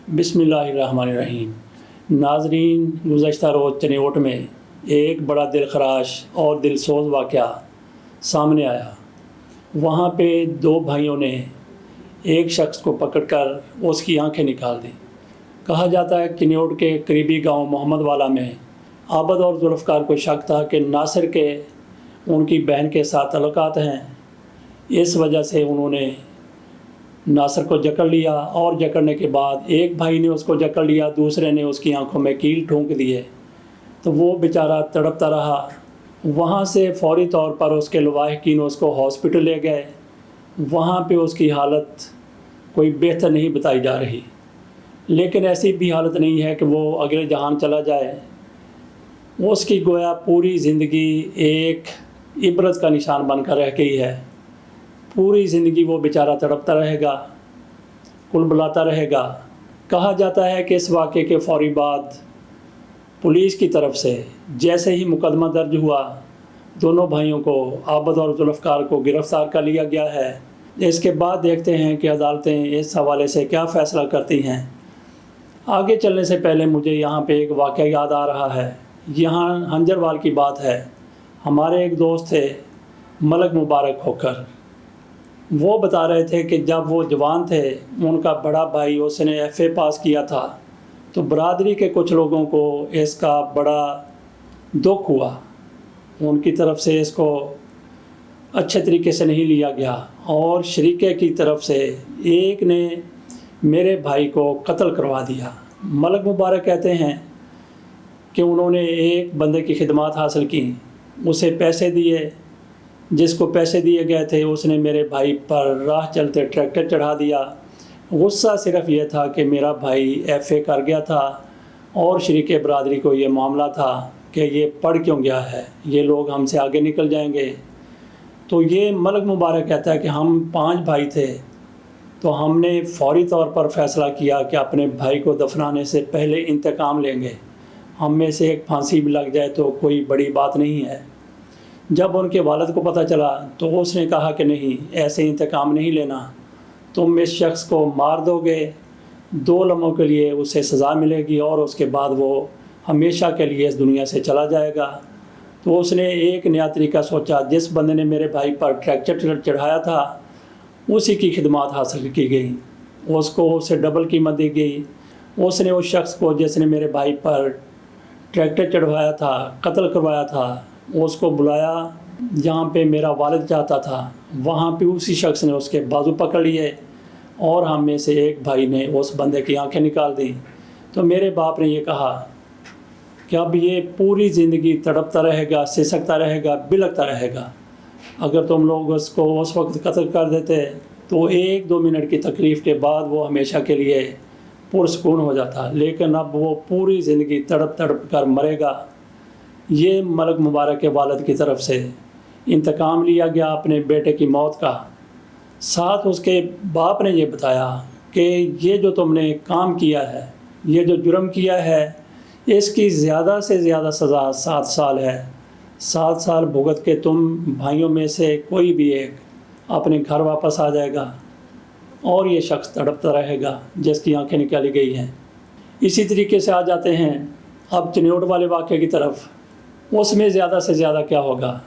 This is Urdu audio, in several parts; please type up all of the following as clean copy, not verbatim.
بسم اللہ الرحمن الرحیم۔ ناظرین، گزشتہ روز چنیوٹ میں ایک بڑا دل خراش اور دل سوز واقعہ سامنے آیا۔ وہاں پہ دو بھائیوں نے ایک شخص کو پکڑ کر اس کی آنکھیں نکال دیں۔ کہا جاتا ہے چنیوٹ کے قریبی گاؤں محمدوالہ میں عابد اور ذوالفقار کو شک تھا کہ ناصر کے ان کی بہن کے ساتھ تعلقات ہیں۔ اس وجہ سے انہوں نے ناصر کو جکڑ لیا اور جکڑنے کے بعد ایک بھائی نے اس کو جکڑ لیا، دوسرے نے اس کی آنکھوں میں کیل ٹھونک دیے تو وہ بیچارہ تڑپتا رہا۔ وہاں سے فوری طور پر اس کے لواحقین اس کو ہاسپٹل لے گئے۔ وہاں پہ اس کی حالت کوئی بہتر نہیں بتائی جا رہی، لیکن ایسی بھی حالت نہیں ہے کہ وہ اگلے جہان چلا جائے۔ اس کی گویا پوری زندگی ایک عبرت کا نشان بن کر رہ گئی ہے۔ پوری زندگی وہ بیچارہ تڑپتا رہے گا، کلبلاتا رہے گا۔ کہا جاتا ہے کہ اس واقعے کے فوری بعد پولیس کی طرف سے جیسے ہی مقدمہ درج ہوا، دونوں بھائیوں کو عابد اور ذوالفقار کو گرفتار کر لیا گیا ہے۔ اس کے بعد دیکھتے ہیں کہ عدالتیں اس حوالے سے کیا فیصلہ کرتی ہیں۔ آگے چلنے سے پہلے مجھے یہاں پہ ایک واقعہ یاد آ رہا ہے۔ یہاں ہنجروال کی بات ہے۔ ہمارے ایک دوست تھے ملک مبارک ہو کر، وہ بتا رہے تھے کہ جب وہ جوان تھے ان کا بڑا بھائی اس نے FA پاس کیا تھا تو برادری کے کچھ لوگوں کو اس کا بڑا دکھ ہوا۔ ان کی طرف سے اس کو اچھے طریقے سے نہیں لیا گیا اور شریکے کی طرف سے ایک نے میرے بھائی کو قتل کروا دیا۔ ملک مبارک کہتے ہیں کہ انہوں نے ایک بندے کی خدمات حاصل کی، اسے پیسے دیے، جس کو پیسے دیے گئے تھے اس نے میرے بھائی پر راہ چلتے ٹریکٹر چڑھا دیا۔ غصہ صرف یہ تھا کہ میرا بھائی FA کر گیا تھا اور شریک برادری کو یہ معاملہ تھا کہ یہ پڑھ کیوں گیا ہے، یہ لوگ ہم سے آگے نکل جائیں گے۔ تو یہ ملک مبارک کہتا ہے کہ ہم 5 بھائی تھے تو ہم نے فوری طور پر فیصلہ کیا کہ اپنے بھائی کو دفنانے سے پہلے انتقام لیں گے۔ ہم میں سے ایک پھانسی بھی لگ جائے تو کوئی بڑی بات نہیں ہے۔ جب ان کے والد کو پتہ چلا تو اس نے کہا کہ نہیں، ایسے انتقام نہیں لینا، تم اس شخص کو مار دو گے، 2 لمحوں کے لیے اسے سزا ملے گی اور اس کے بعد وہ ہمیشہ کے لیے اس دنیا سے چلا جائے گا۔ تو اس نے ایک نیا طریقہ سوچا۔ جس بندے نے میرے بھائی پر ٹریکٹر چڑھایا تھا اسی کی خدمات حاصل کی گئی، اس کو اسے ڈبل قیمت دی گئی۔ اس نے اس شخص کو جس نے میرے بھائی پر ٹریکٹر چڑھوایا تھا، قتل کروایا تھا، اس کو بلایا جہاں پہ میرا والد چاہتا تھا۔ وہاں پہ اسی شخص نے اس کے بازو پکڑ لیے اور ہم میں سے ایک بھائی نے اس بندے کی آنکھیں نکال دیں۔ تو میرے باپ نے یہ کہا کہ اب یہ پوری زندگی تڑپتا رہے گا، سسکتا رہے گا، بلکتا رہے گا۔ اگر تم لوگ اس کو اس وقت قتل کر دیتے تو 1-2 منٹ کی تکلیف کے بعد وہ ہمیشہ کے لیے پرسکون ہو جاتا، لیکن اب وہ پوری زندگی تڑپ کر مرے گا۔ یہ ملک مبارک کے والد کی طرف سے انتقام لیا گیا اپنے بیٹے کی موت کا۔ ساتھ اس کے باپ نے یہ بتایا کہ یہ جو تم نے کام کیا ہے، یہ جو جرم کیا ہے، اس کی زیادہ سے زیادہ سزا 7 سال ہے۔ 7 سال بھگت کے تم بھائیوں میں سے کوئی بھی ایک اپنے گھر واپس آ جائے گا اور یہ شخص تڑپتا رہے گا جس کی آنکھیں نکالی گئی ہیں۔ اسی طریقے سے آ جاتے ہیں اب چنیوٹ والے واقعے کی طرف۔ اس میں زیادہ سے زیادہ کیا ہوگا،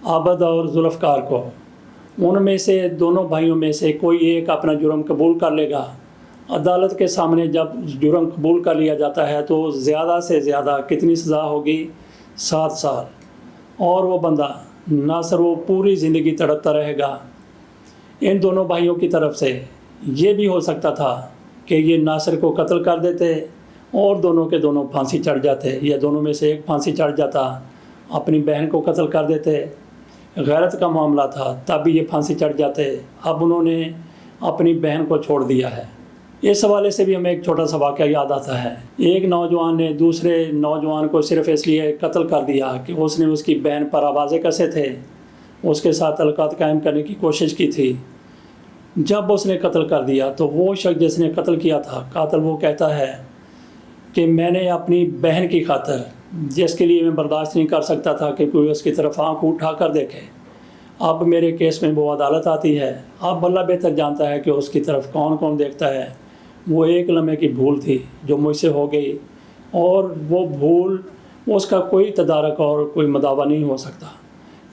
عابد اور ذوالفقار کو، ان میں سے دونوں بھائیوں میں سے کوئی ایک اپنا جرم قبول کر لے گا۔ عدالت کے سامنے جب جرم قبول کر لیا جاتا ہے تو زیادہ سے زیادہ کتنی سزا ہوگی، 7 سال۔ اور وہ بندہ ناصر وہ پوری زندگی تڑپتا رہے گا۔ ان دونوں بھائیوں کی طرف سے یہ بھی ہو سکتا تھا کہ یہ ناصر کو قتل کر دیتے اور دونوں کے دونوں پھانسی چڑھ جاتے، یا دونوں میں سے ایک پھانسی چڑھ جاتا، اپنی بہن کو قتل کر دیتے۔ غیرت کا معاملہ تھا تب بھی یہ پھانسی چڑھ جاتے۔ اب انہوں نے اپنی بہن کو چھوڑ دیا ہے۔ اس حوالے سے بھی ہمیں ایک چھوٹا سا واقعہ یاد آتا ہے۔ ایک نوجوان نے دوسرے نوجوان کو صرف اس لیے قتل کر دیا کہ اس نے اس کی بہن پر آوازیں کسے تھے، اس کے ساتھ تعلقات قائم کرنے کی کوشش کی تھی۔ جب اس نے قتل کر دیا تو وہ شخص جس نے قتل کیا تھا، قاتل، وہ کہتا ہے کہ میں نے اپنی بہن کی خاطر، جس کے لیے میں برداشت نہیں کر سکتا تھا کہ کوئی اس کی طرف آنکھ اٹھا کر دیکھے، اب میرے کیس میں وہ عدالت آتی ہے۔ اب اللہ بہتر جانتا ہے کہ اس کی طرف کون کون دیکھتا ہے۔ وہ ایک لمحے کی بھول تھی جو مجھ سے ہو گئی، اور وہ بھول اس کا کوئی تدارک اور کوئی مداوع نہیں ہو سکتا۔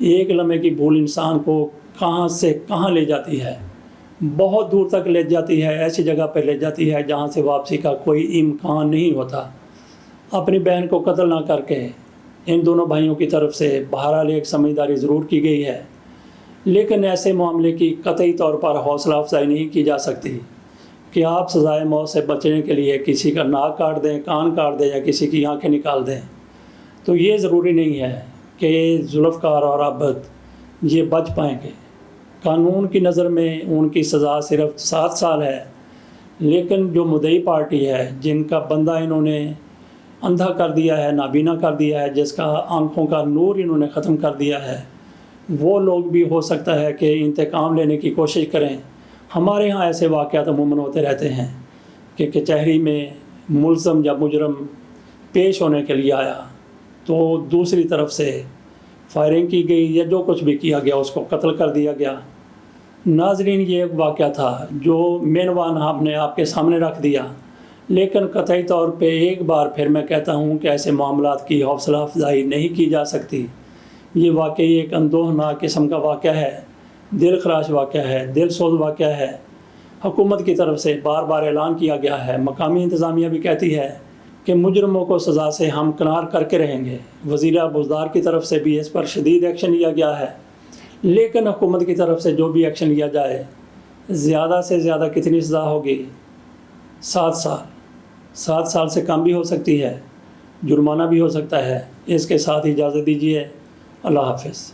ایک لمحے کی بھول انسان کو کہاں سے کہاں لے جاتی ہے، بہت دور تک لے جاتی ہے، ایسی جگہ پہ لے جاتی ہے جہاں سے واپسی کا کوئی امکان نہیں ہوتا۔ اپنی بہن کو قتل نہ کر کے ان دونوں بھائیوں کی طرف سے بہرحال ایک سمجھداری ضرور کی گئی ہے، لیکن ایسے معاملے کی قطعی طور پر حوصلہ افزائی نہیں کی جا سکتی کہ آپ سزائے موت سے بچنے کے لیے کسی کا ناک کاٹ دیں، کان کاٹ دیں یا کسی کی آنکھیں نکال دیں۔ تو یہ ضروری نہیں ہے کہ ذوالفقار اور عبد یہ بچ پائیں گے۔ قانون کی نظر میں ان کی سزا صرف 7 سال ہے، لیکن جو مدعی پارٹی ہے، جن کا بندہ انہوں نے اندھا کر دیا ہے، نابینا کر دیا ہے، جس کا آنکھوں کا نور انہوں نے ختم کر دیا ہے، وہ لوگ بھی ہو سکتا ہے کہ انتقام لینے کی کوشش کریں۔ ہمارے ہاں ایسے واقعات عموماً ہوتے رہتے ہیں کہ کچہری میں ملزم یا مجرم پیش ہونے کے لیے آیا تو دوسری طرف سے فائرنگ کی گئی یا جو کچھ بھی کیا گیا اس کو قتل کر دیا گیا۔ ناظرین، یہ ایک واقعہ تھا جو مینوان ہم نے آپ کے سامنے رکھ دیا، لیکن قطعی طور پہ ایک بار پھر میں کہتا ہوں کہ ایسے معاملات کی حوصلہ افزائی نہیں کی جا سکتی۔ یہ واقعی ایک اندوہناک قسم کا واقعہ ہے، دل خراش واقعہ ہے، دل سوز واقعہ ہے۔ حکومت کی طرف سے بار بار اعلان کیا گیا ہے، مقامی انتظامیہ بھی کہتی ہے کہ مجرموں کو سزا سے ہم کنار کر کے رہیں گے، وزیر بزدار کی طرف سے بھی اس پر شدید ایکشن لیا گیا ہے، لیکن حکومت کی طرف سے جو بھی ایکشن لیا جائے، زیادہ سے زیادہ کتنی سزا ہوگی؟ 7 سال۔ 7 سال سے کم بھی ہو سکتی ہے، جرمانہ بھی ہو سکتا ہے۔ اس کے ساتھ اجازت دیجیے، اللہ حافظ۔